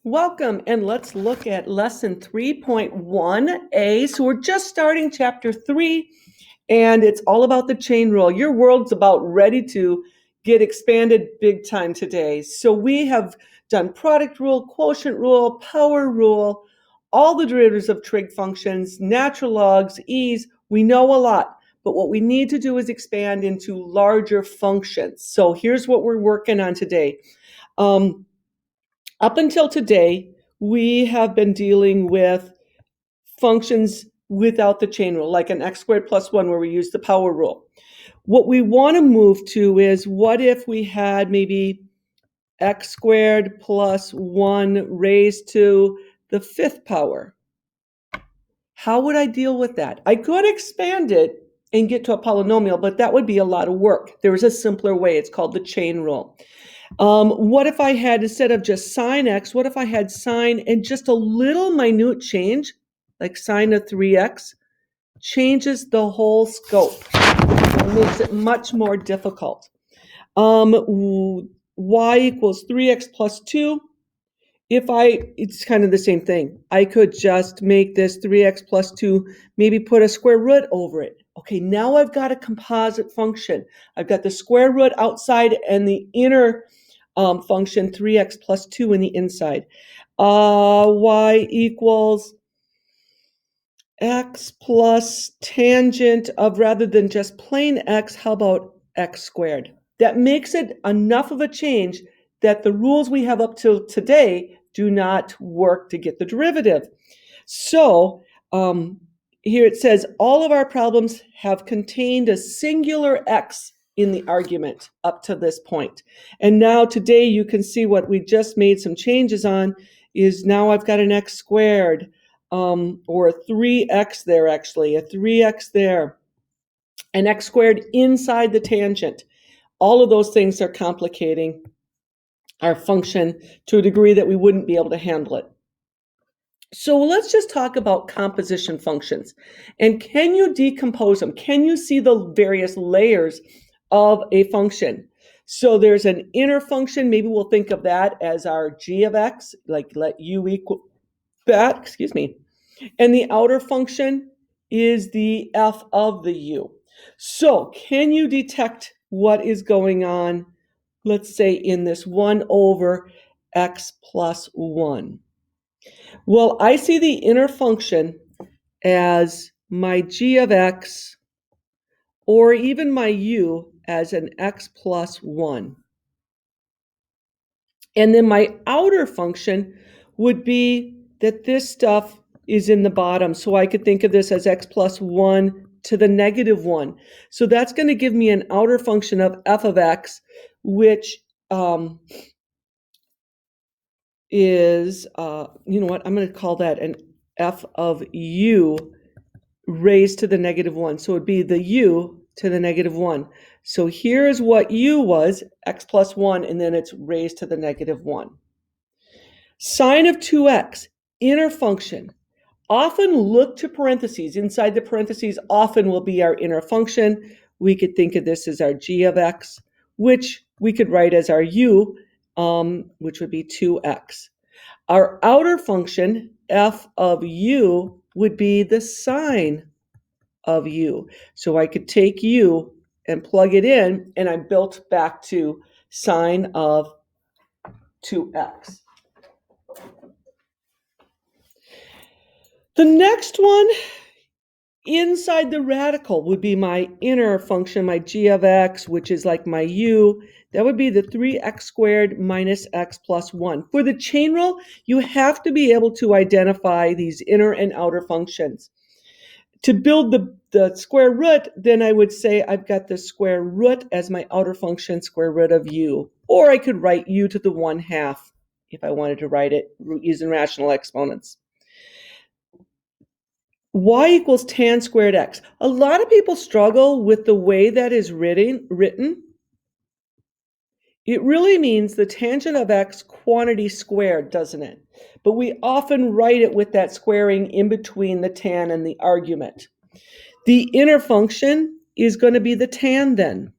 Welcome, and let's look at lesson 3.1a. So we're just starting chapter 3, and it's all about the chain rule. Your world's about ready to get expanded big time today. So we have done product rule, quotient rule, power rule, all the derivatives of trig functions, natural logs, e's. We know a lot, but what we need to do is expand into larger functions. So here's what we're working on today. Up until today, we have been dealing with functions without the chain rule, like an x squared plus 1 where we use the power rule. What we want to move to is, what if we had maybe x squared plus 1 raised to the 5th power? How would I deal with that? I could expand it and get to a polynomial, but that would be a lot of work. There is a simpler way. It's called the chain rule. What if I had, instead of just sine x, what if I had sine and just a little minute change, like sine of 3x, changes the whole scope. It makes it much more difficult. Y equals 3x plus 2. It's kind of the same thing. I could just make this 3x plus 2, maybe put a square root over it. Okay, now I've got a composite function. I've got the square root outside and the inner function 3x plus 2 in the inside. Y equals x plus tangent of, rather than just plain x, how about x squared? That makes it enough of a change that the rules we have up till today do not work to get the derivative. So here it says all of our problems have contained a singular x in the argument up to this point. And now today you can see what we just made some changes on is now I've got an x squared, or a 3x there, actually, a 3x there, an x squared inside the tangent. All of those things are complicating our function to a degree that we wouldn't be able to handle it. So let's just talk about composition functions. And can you decompose them? Can you see the various layers of a function? So there's an inner function. Maybe we'll think of that as our g of x, like let u equal that, and the outer function is the f of the u. So can you detect what is going on, let's say, in this 1 over x plus 1? Well, I see the inner function as my g of x, or even my u as an x plus 1. And then my outer function would be that this stuff is in the bottom. So I could think of this as x plus 1 to the negative 1. So that's going to give me an outer function of f of x, which is, you know what, I'm going to call that an f of u raised to the negative 1. So it would be the u to the negative 1. So here's what u was, x plus 1, and then it's raised to the negative 1. Sine of 2x, inner function. Often look to parentheses. Inside the parentheses often will be our inner function. We could think of this as our g of x, which we could write as our u, which would be 2x. Our outer function, f of u, would be the sine of u. So I could take u and plug it in, and I'm built back to sine of 2x. The next one, inside the radical, would be my inner function, my g of x, which is like my u. That would be the 3x squared minus x plus 1. For the chain rule, you have to be able to identify these inner and outer functions. To build the square root, then I would say I've got the square root as my outer function, square root of u. Or I could write u to the 1/2 if I wanted to write it using rational exponents. Y equals tan squared x. A lot of people struggle with the way that is written. It really means the tangent of x quantity squared, doesn't it? But we often write it with that squaring in between the tan and the argument. The inner function is going to be the tan then.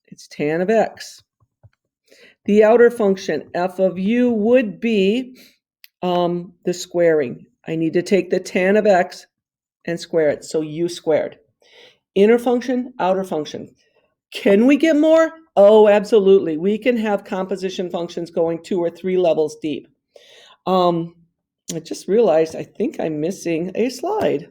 It's tan of x. The outer function, f of u, would be the squaring. I need to take the tan of x and square it, so u squared. Inner function, outer function. Can we get more? Oh, absolutely. We can have composition functions going 2 or 3 levels deep. I just realized I think I'm missing a slide.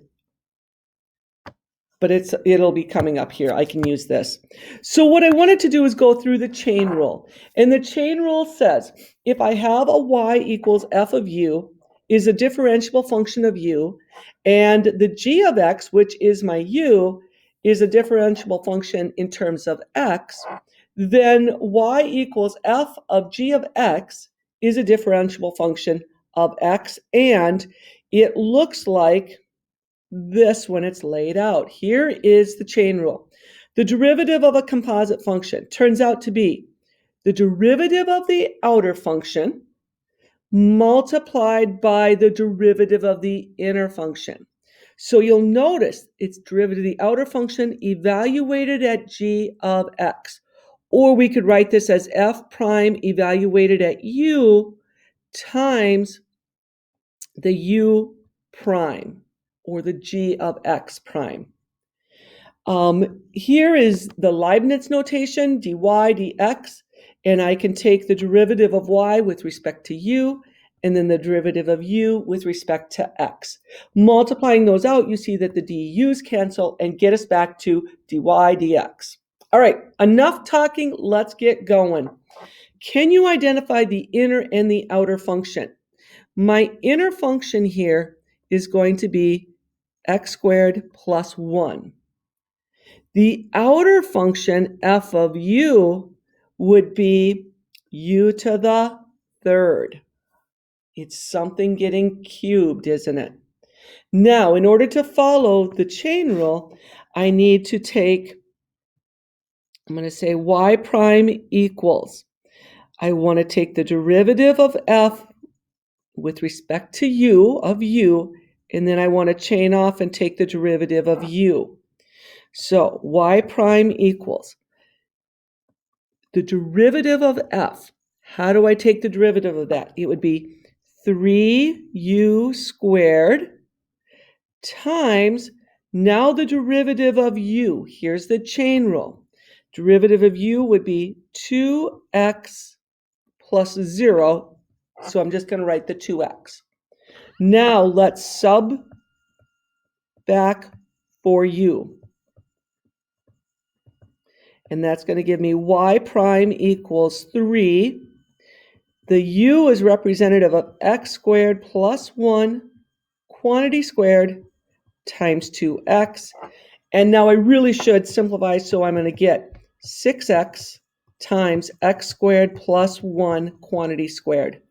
But it'll be coming up here. I can use this. So what I wanted to do is go through the chain rule. And the chain rule says, if I have a y equals f of u is a differentiable function of u, and the g of x, which is my u, is a differentiable function in terms of x, then y equals f of g of x is a differentiable function of x, and it looks like this when it's laid out. Here is the chain rule. The derivative of a composite function turns out to be the derivative of the outer function multiplied by the derivative of the inner function. So you'll notice it's derivative of the outer function evaluated at g of x. Or we could write this as f prime evaluated at u times the u prime, or the g of x prime. Here is the Leibniz notation, dy dx, and I can take the derivative of y with respect to u, and then the derivative of u with respect to x. Multiplying those out, you see that the du's cancel and get us back to dy dx. All right, enough talking, let's get going. Can you identify the inner and the outer function? My inner function here is going to be x squared plus 1. The outer function, f of u, would be u to the third. It's something getting cubed, isn't it? Now, in order to follow the chain rule, I need to take, I'm going to say y prime equals. I want to take the derivative of f with respect to u of u, and then I want to chain off and take the derivative of u. So y prime equals the derivative of f. How do I take the derivative of that? It would be 3u squared times, now the derivative of u. Here's the chain rule. Derivative of u would be 2x plus 0. So I'm just going to write the 2x. Now let's sub back for u. And that's going to give me y prime equals 3. The u is representative of x squared plus 1 quantity squared times 2x. And now I really should simplify, so I'm going to get 6x times x squared plus 1 quantity squared.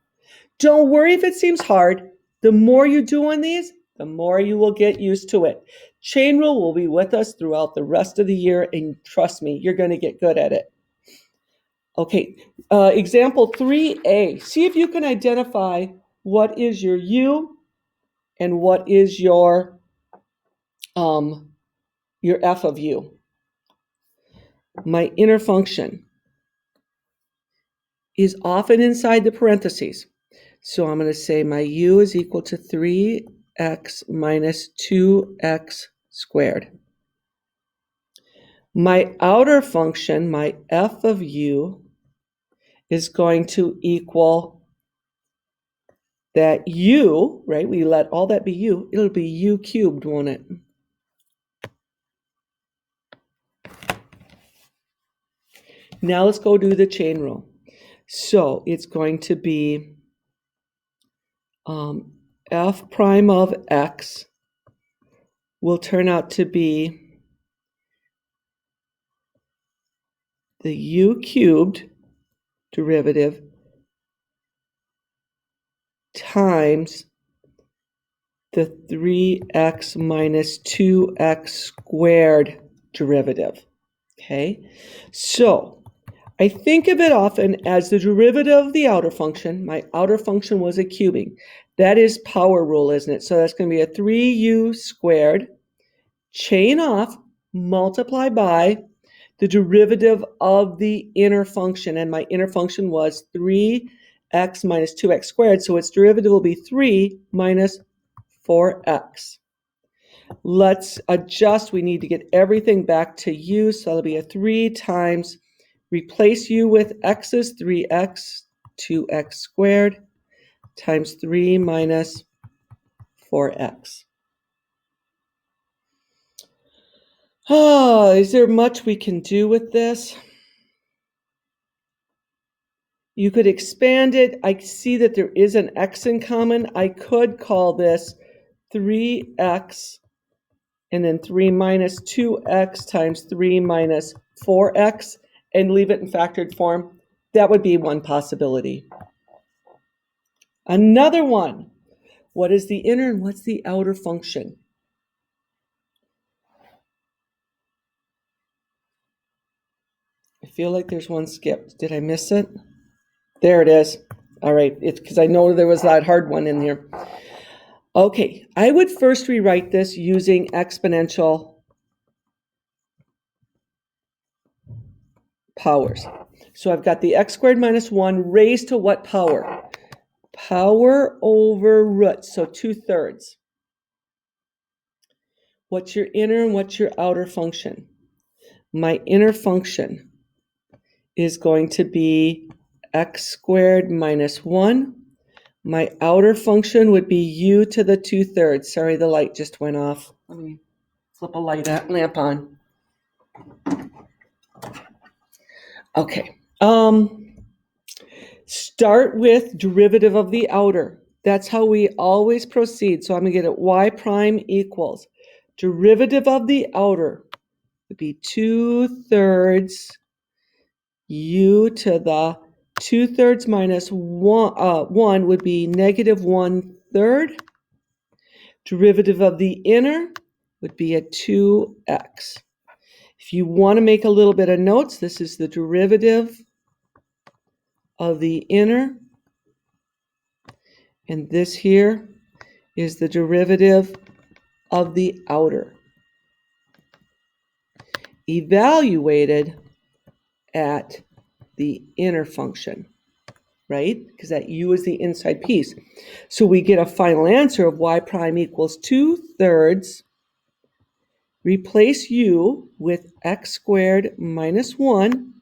Don't worry if it seems hard. The more you do on these, the more you will get used to it. Chain rule will be with us throughout the rest of the year, and trust me, you're going to get good at it. Okay, example 3a. See if you can identify what is your u and what is your f of u. My inner function is often inside the parentheses. So I'm going to say my u is equal to 3x minus 2x squared. My outer function, my f of u, is going to equal that u, right? We let all that be u. It'll be u cubed, won't it? Now let's go do the chain rule. So it's going to be f prime of x will turn out to be the u cubed derivative times the 3x minus 2x squared derivative. Okay, so I think of it often as the derivative of the outer function. My outer function was a cubing. That is power rule, isn't it? So that's going to be a 3u squared, chain off, multiply by the derivative of the inner function, and my inner function was 3x minus 2x squared, so its derivative will be 3 minus 4x. Let's adjust. We need to get everything back to u, so that'll be a 3 times, replace u with x's, 3x, 2x squared, times 3 minus 4x. Oh, is there much we can do with this? You could expand it. I see that there is an x in common. I could call this 3x and then 3 minus 2x times 3 minus 4x and leave it in factored form. That would be one possibility. Another one. What is the inner and what's the outer function? I feel like there's one skipped. Did I miss it? There it is. All right, it's because I know there was that hard one in here. Okay, I would first rewrite this using exponential powers. So I've got the x squared minus 1 raised to what power? Power over root, so 2/3. What's your inner and what's your outer function? My inner function is going to be x squared minus 1. My outer function would be u to the 2/3. Sorry, the light just went off. Let me flip a lamp on. Okay. Start with derivative of the outer. That's how we always proceed. So I'm going to get it y prime equals derivative of the outer would be 2/3 u to the 2/3 minus 1 would be negative 1/3. Derivative of the inner would be a 2x. If you want to make a little bit of notes, this is the derivative of the inner, and this here is the derivative of the outer, evaluated at the inner function, right? Because that u is the inside piece. So we get a final answer of y prime equals 2/3. Replace u with x squared minus 1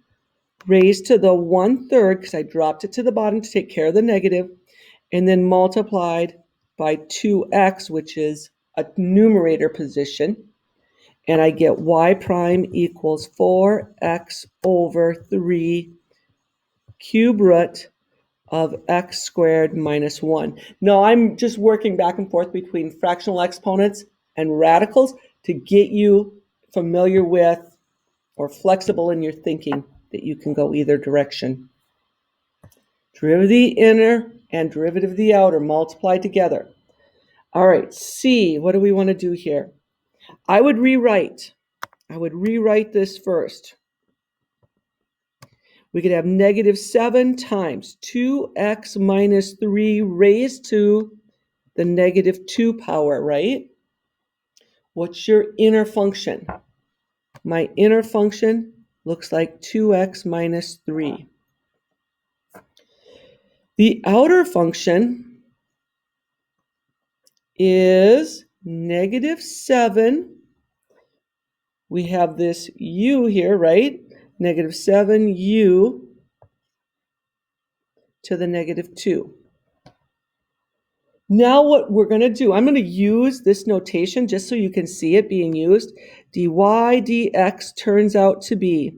raised to the 1/3, because I dropped it to the bottom to take care of the negative, and then multiplied by 2x, which is a numerator position, and I get y prime equals 4x over 3 cube root of x squared minus 1. Now I'm just working back and forth between fractional exponents and radicals to get you familiar with or flexible in your thinking that you can go either direction. Derivative of the inner and derivative of the outer multiplied together. All right, C, what do we want to do here? I would rewrite this first. We could have negative 7 times 2x minus 3 raised to the negative 2 power, right? What's your inner function? My inner function looks like 2x minus 3. The outer function is negative 7. We have this u here, right? Negative 7u to the negative 2. Now what we're going to do, I'm going to use this notation just so you can see it being used. dy dx turns out to be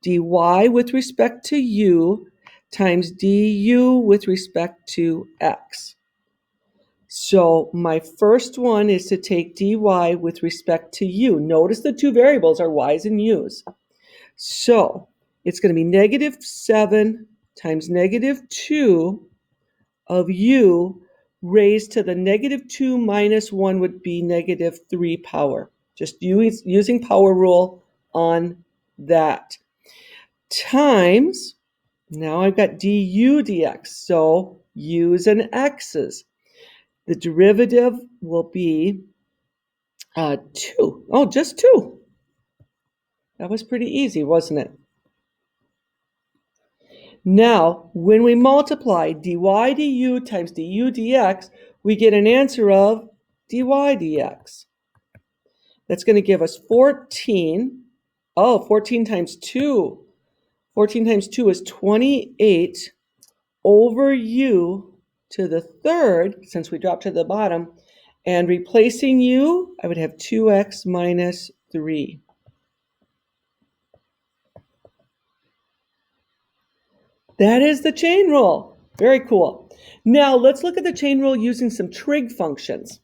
dy with respect to u times du with respect to x. So my first one is to take dy with respect to u. Notice the two variables are y's and u's. So it's going to be negative 7 times negative 2 of u raised to the negative 2 minus 1 would be negative 3 power. Just using power rule on that. Times, now I've got du dx, so u's and x's. The derivative will be 2. Oh, just 2. That was pretty easy, wasn't it? Now, when we multiply dy du times du dx, we get an answer of dy dx. That's going to give us 14. Oh, 14 times 2. 14 times 2 is 28 over u to the third, since we dropped to the bottom. And replacing u, I would have 2x minus 3. That is the chain rule. Very cool. Now let's look at the chain rule using some trig functions.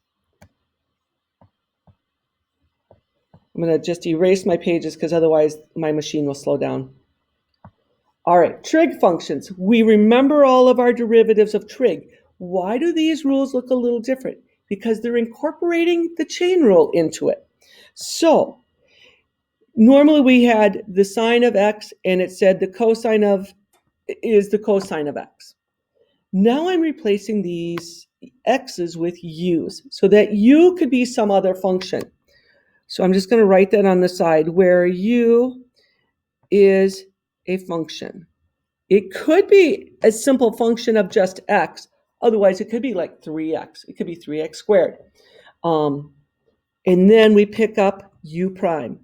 I'm going to just erase my pages because otherwise my machine will slow down. All right, trig functions. We remember all of our derivatives of trig. Why do these rules look a little different? Because they're incorporating the chain rule into it. So normally we had the sine of x and it said the cosine of is the cosine of x. Now I'm replacing these x's with u's so that u could be some other function. So I'm just going to write that on the side where u is a function. It could be a simple function of just x. Otherwise, it could be like 3x. It could be 3x squared. And then we pick up u prime.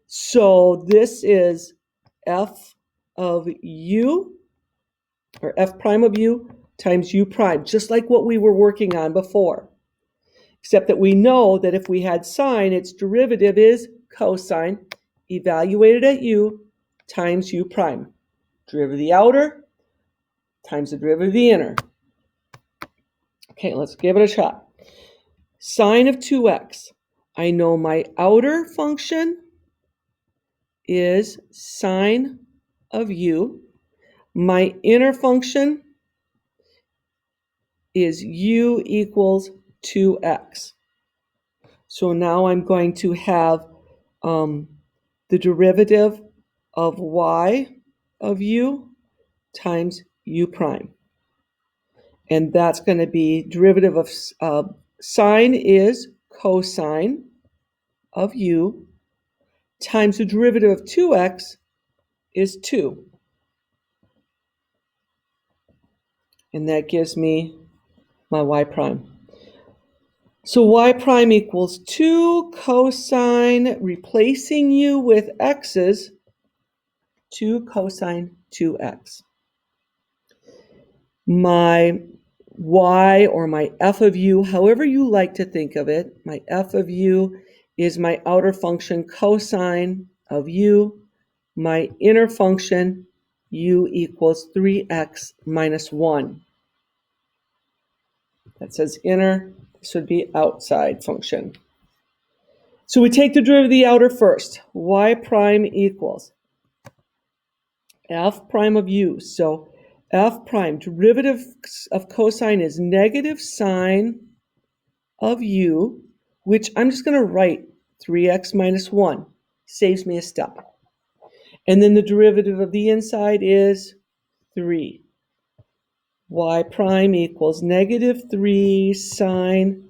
So this is f of u, or f prime of u, times u prime, just like what we were working on before. Except that we know that if we had sine, its derivative is cosine, evaluated at u, times u prime. Derivative of the outer times the derivative of the inner. Okay, let's give it a shot. Sine of 2x. I know my outer function is sine of u. My inner function is u equals 2x. So now I'm going to have the derivative of y of u times u prime. And that's going to be derivative of sine is cosine of u times the derivative of 2x is 2. And that gives me my y prime. So y prime equals 2 cosine, replacing u with x's, 2 cosine 2x. My y, or my f of u, however you like to think of it, my f of u is my outer function cosine of u. My inner function, u equals 3x minus 1. That says inner. This would be outside function. So we take the derivative of the outer first. Y prime equals f prime of u. So f prime, derivative of cosine is negative sine of u, which I'm just going to write 3x minus 1. Saves me a step. And then the derivative of the inside is 3. Y prime equals negative 3 sine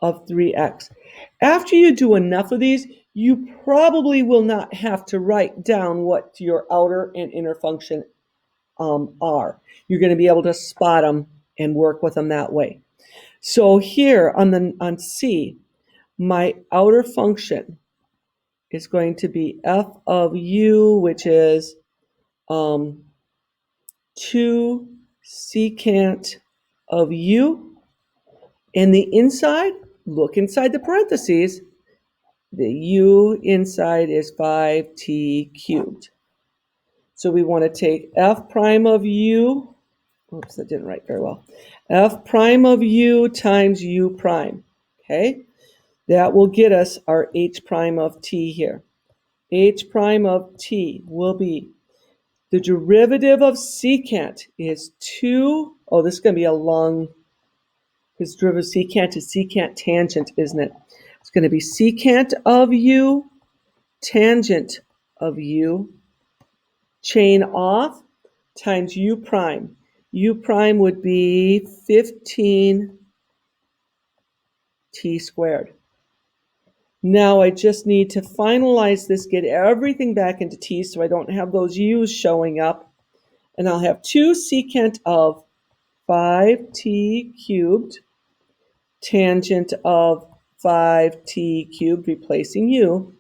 of 3x. After you do enough of these, you probably will not have to write down what your outer and inner function are. You're going to be able to spot them and work with them that way. So here on C, my outer function is going to be f of u, which is 2 secant of u. And the inside, look inside the parentheses, the u inside is 5t cubed. So we want to take f prime of u, oops, that didn't write very well, f prime of u times u prime, okay? That will get us our h prime of t here. H prime of t will be the derivative of secant is 2, oh, this is going to be a long, because derivative of secant is secant tangent, isn't it? It's going to be secant of u, tangent of u, chain off, times u prime. U prime would be 15t squared. Now I just need to finalize this, get everything back into t so I don't have those u's showing up. And I'll have 2 secant of 5t cubed tangent of 5t cubed, replacing u,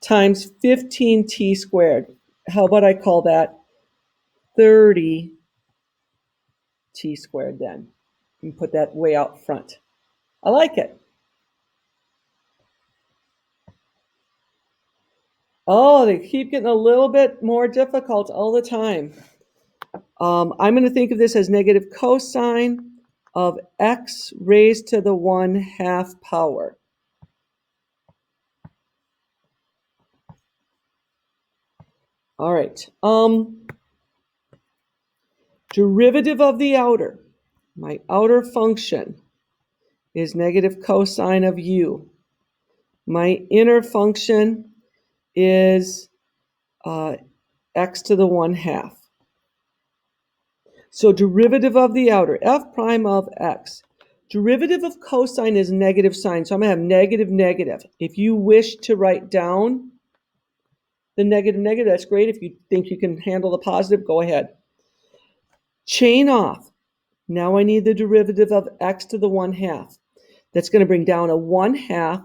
times 15t squared. How about I call that 30t squared then? And put that way out front. I like it. Oh, they keep getting a little bit more difficult all the time. I'm going to think of this as negative cosine of x raised to the 1/2 power. All right. Derivative of the outer. My outer function is negative cosine of u. My inner function is x to the 1/2. So derivative of the outer, f prime of x. Derivative of cosine is negative sign, so I'm going to have negative, negative. If you wish to write down the negative, negative, that's great. If you think you can handle the positive, go ahead. Chain off. Now I need the derivative of x to the 1/2. That's going to bring down a 1/2,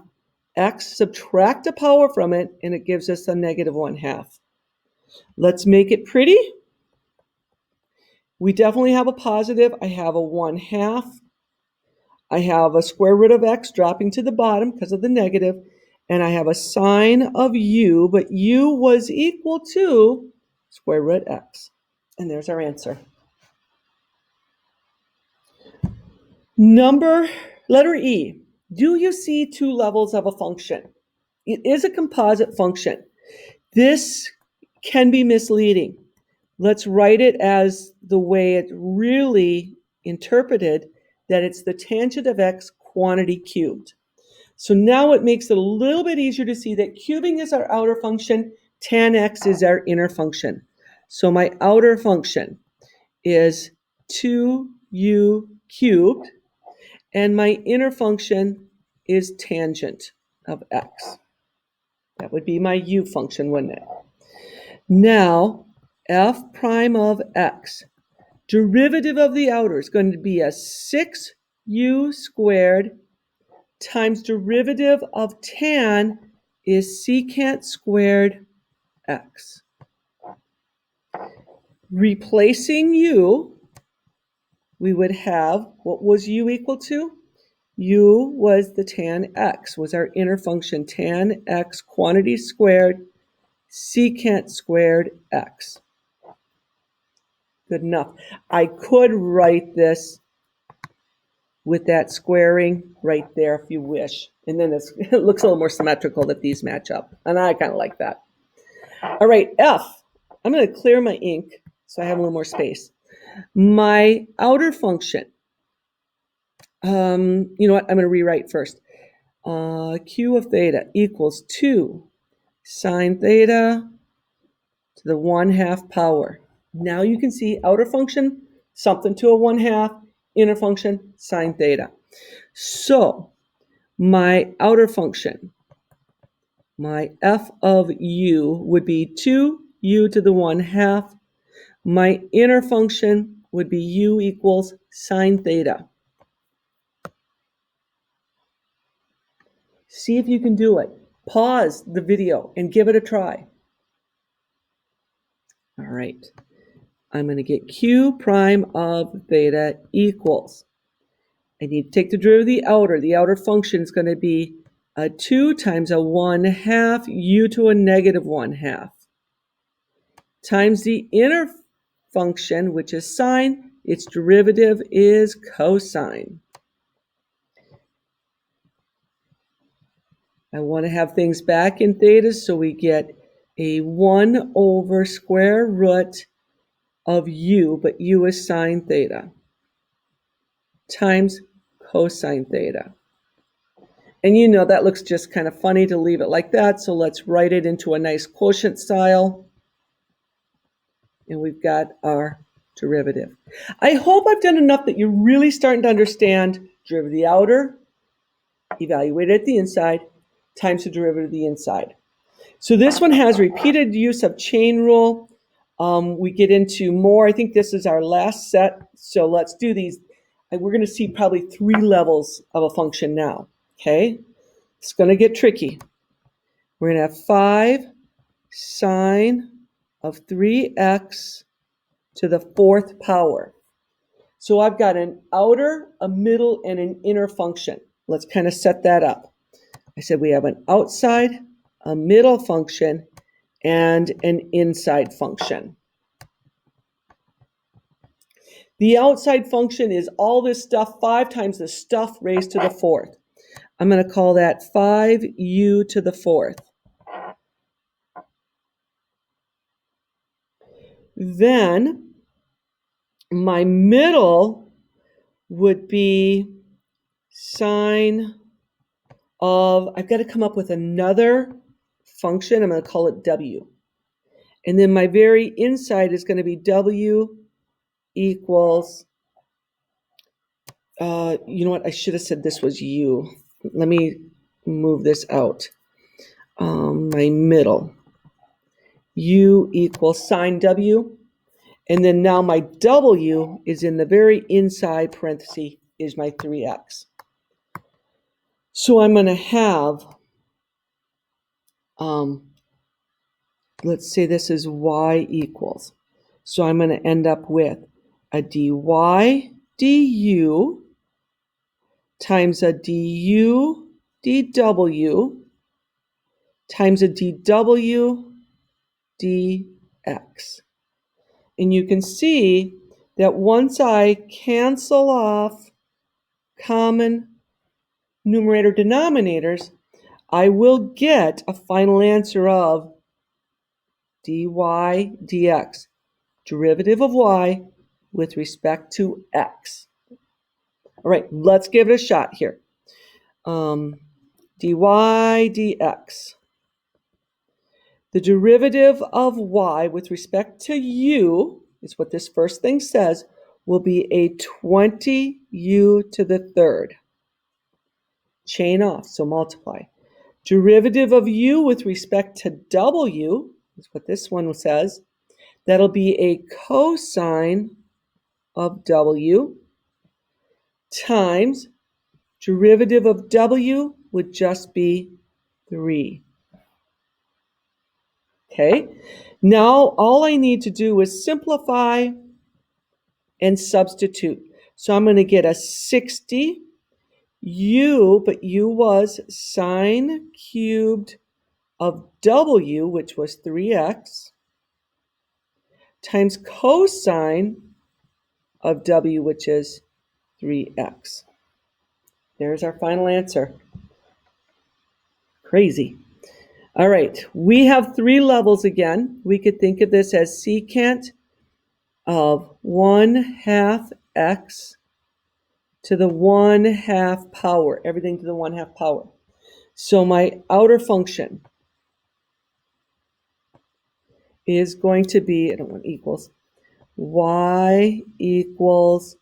x, subtract a power from it, and it gives us a negative 1/2. Let's make it pretty. We definitely have a positive. I have a 1/2. I have a square root of x dropping to the bottom because of the negative, and I have a sine of u, but u was equal to square root x. And there's our answer. Letter E. Do you see 2 levels of a function? It is a composite function. This can be misleading. Let's write it as the way it's really interpreted, that it's the tangent of x quantity cubed. So now it makes it a little bit easier to see that cubing is our outer function, tan x is our inner function. So my outer function is 2u cubed, and my inner function is tangent of x. That would be my u function, wouldn't it? Now, f prime of x, derivative of the outer is going to be a 6u squared times derivative of tan is secant squared x. Replacing u, we would have, what was u equal to? U was the tan x, was our inner function, tan x quantity squared, secant squared x. Good enough. I could write this with that squaring right there if you wish. And then it looks a little more symmetrical that these match up. And I kind of like that. All right, F. I'm going to clear my ink so I have a little more space. My outer function. You know what? I'm going to rewrite first. Q of theta equals 2 sine theta to the 1/2 power. Now you can see outer function, something to a 1/2, inner function, sine theta. So my outer function, my f of u would be 2u to the 1/2. My inner function would be u equals sine theta. See if you can do it. Pause the video and give it a try. All right. I'm going to get q prime of theta equals. I need to take the derivative of the outer. The outer function is going to be a 2 times a 1/2 u to a negative 1/2 times the inner function, which is sine. Its derivative is cosine. I want to have things back in theta, so we get a 1 over square root of u, but u is sine theta, times cosine theta. And you know that looks just kind of funny to leave it like that, so let's write it into a nice quotient style. And we've got our derivative. I hope I've done enough that you're really starting to understand derivative of the outer, evaluate it at the inside, times the derivative of the inside. So this one has repeated use of chain rule. We get into more. I think this is our last set. So let's do these. And we're going to see probably 3 levels of a function now. Okay? It's going to get tricky. We're going to have 5 sine of 3x to the 4th power. So I've got an outer, a middle, and an inner function. Let's kind of set that up. I said we have an outside, a middle function, and an inside function. The outside function is all this stuff, 5 times the stuff raised to the 4th. I'm going to call that 5u to the 4th. Then my middle would be sine of, I've got to come up with another function. I'm going to call it w. And then my very inside is going to be w equals, you know what, I should have said this was u. Let me move this out. My middle, u equals sine w. And then now my w is in the very inside parenthesis is my 3x. So I'm going to have, let's say this is y equals. So I'm going to end up with a dy du times a du dw times a dw dx. And you can see that once I cancel off common numerator denominators, I will get a final answer of dy dx, derivative of y with respect to x. All right, let's give it a shot here. Dy dx. The derivative of y with respect to u, is what this first thing says, will be a 20u to the 3rd. Chain off, so multiply. Derivative of u with respect to w, is what this one says. That'll be a cosine of w times derivative of w would just be 3. Okay, now all I need to do is simplify and substitute. So I'm going to get a 60 u, but u was sine cubed of w, which was 3x, times cosine of w, which is 3x. There's our final answer. Crazy. All right, we have 3 levels again. We could think of this as secant of 1/2 x to the 1/2 power, everything to the 1/2 power. So my outer function is going to be, I don't want equals, y equals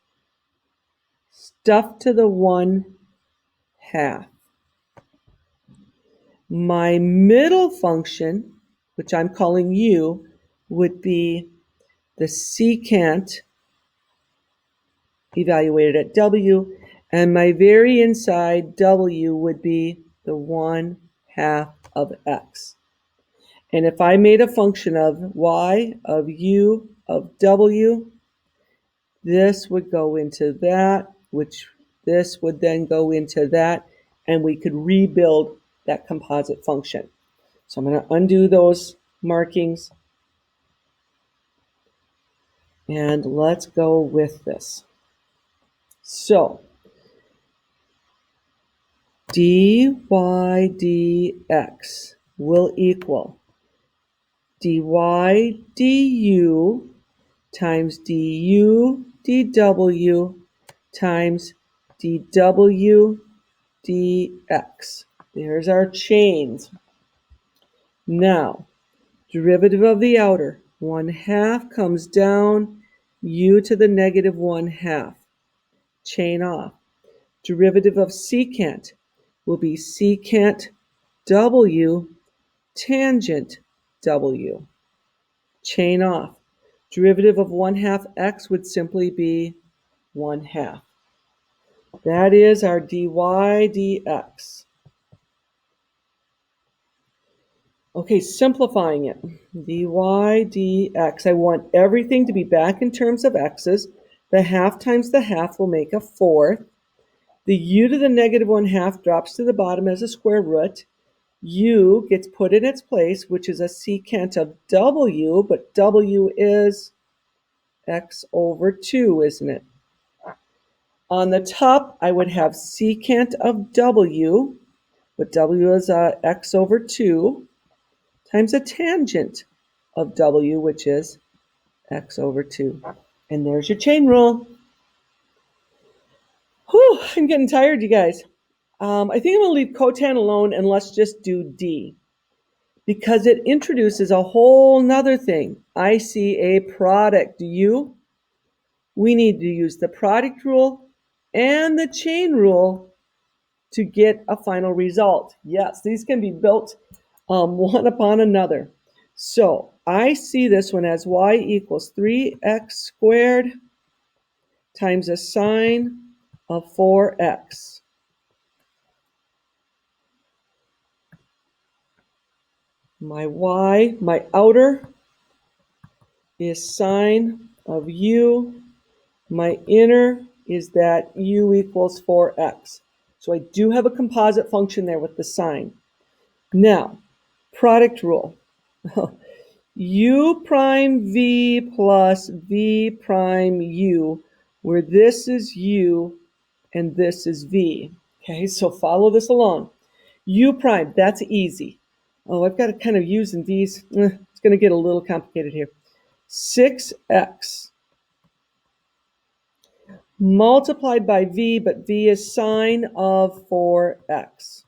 stuff to the 1/2. My middle function, which I'm calling u, would be the secant evaluated at w, and my very inside w would be the 1/2 of x. And if I made a function of y, of u, of w, this would go into that, which this would then go into that, and we could rebuild that composite function. So I'm going to undo those markings, and let's go with this. So dy dx will equal dy du times du dw times dw dx. There's our chains. Now, derivative of the outer, 1/2 comes down, u to the negative 1/2. Chain off. Derivative of secant will be secant W tangent W. Chain off. Derivative of 1/2 x would simply be 1/2. That is our dy dx. Okay, simplifying it. Dy dx. I want everything to be back in terms of x's. The half times the half will make a fourth. The u to the negative 1/2 drops to the bottom as a square root. U gets put in its place, which is a secant of w, but w is x over 2, isn't it? On the top, I would have secant of w, but w is x over 2, times a tangent of w, which is x over 2. And there's your chain rule. Whew, I'm getting tired, you guys. I think I'm going to leave cotan alone and let's just do D, because it introduces a whole nother thing. I see a product. Do you? We need to use the product rule and the chain rule to get a final result. Yes, these can be built one upon another. So I see this one as y equals 3x squared times a sine of 4x. My y, my outer, is sine of u. My inner is that u equals 4x. So I do have a composite function there with the sine. Now, product rule. U prime v plus v prime u, where this is u and this is v. Okay, so follow this along. U prime, that's easy. Oh, I've got to kind of use in these. It's going to get a little complicated here. 6x multiplied by v, but v is sine of 4x.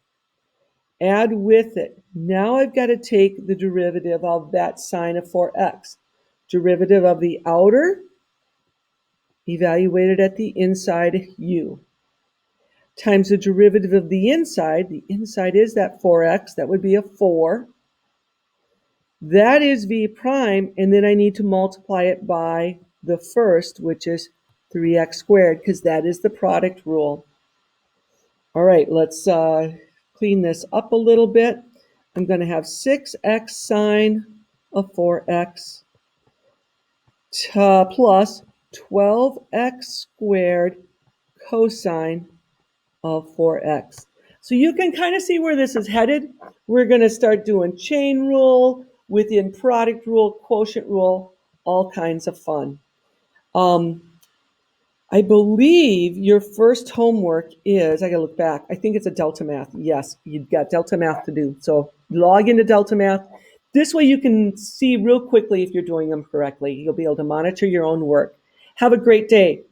Add with it. Now I've got to take the derivative of that sine of 4x. Derivative of the outer, evaluated at the inside u, times the derivative of the inside is that 4x, that would be a 4. That is v prime, and then I need to multiply it by the first, which is 3x squared, because that is the product rule. All right, let's clean this up a little bit. I'm going to have 6x sine of 4x plus 12x squared cosine of 4x. So you can kind of see where this is headed. We're going to start doing chain rule, within product rule, quotient rule, all kinds of fun. I believe your first homework is, I gotta look back, I think it's a Delta Math. Yes, you've got Delta Math to do. So log into Delta Math. This way you can see real quickly if you're doing them correctly. You'll be able to monitor your own work. Have a great day.